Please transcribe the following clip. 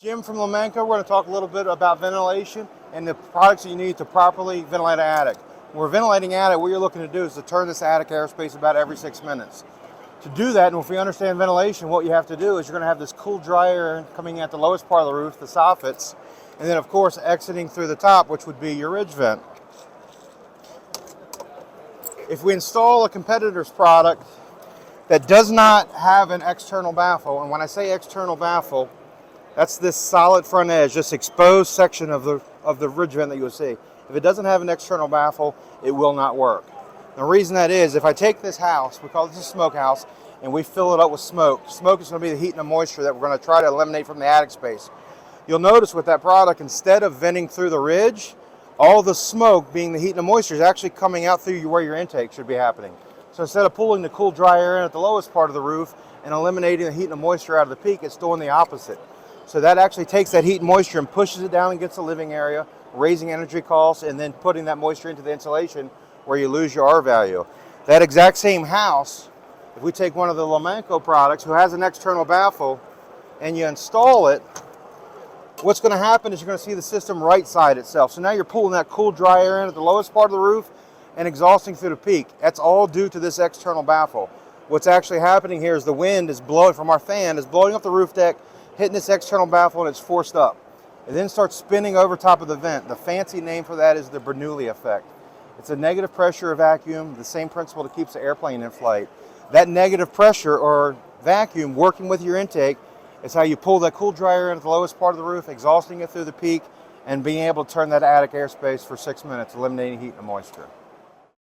Jim from Lomanco. We're going to talk a little bit about ventilation and the products that you need to properly ventilate an attic. When we're ventilating an attic, what you're looking to do is to turn this attic airspace about every 6 minutes. To do that, and if we understand ventilation, what you have to do is you're going to have this cool, dry air coming at the lowest part of the roof, the soffits, and then of course exiting through the top, which would be your ridge vent. If we install a competitor's product that does not have an external baffle, and when I say external baffle, that's this solid front edge, this exposed section of the ridge vent that you will see. If it doesn't have an external baffle, it will not work. The reason that is, if I take this house, we call this a smoke house, and we fill it up with smoke. Smoke is going to be the heat and the moisture that we're going to try to eliminate from the attic space. You'll notice with that product, instead of venting through the ridge, all the smoke, being the heat and the moisture, is actually coming out through where your intake should be happening. So instead of pulling the cool, dry air in at the lowest part of the roof and eliminating the heat and the moisture out of the peak, it's doing the opposite. So that actually takes that heat and moisture and pushes it down against the living area, raising energy costs, and then putting that moisture into the insulation where you lose your R value. That exact same house, if we take one of the Lomanco products who has an external baffle and you install it, what's going to happen is you're going to see the system right side itself. So now you're pulling that cool, dry air in at the lowest part of the roof and exhausting through the peak. That's all due to this external baffle. What's actually happening here is the wind is blowing from our fan, is blowing up the roof deck, hitting this external baffle, and it's forced up. It then starts spinning over top of the vent. The fancy name for that is the Bernoulli effect. It's a negative pressure vacuum, the same principle that keeps the airplane in flight. That negative pressure or vacuum working with your intake is how you pull that cool, dry air into the lowest part of the roof, exhausting it through the peak, and being able to turn that attic airspace for 6 minutes, eliminating heat and moisture.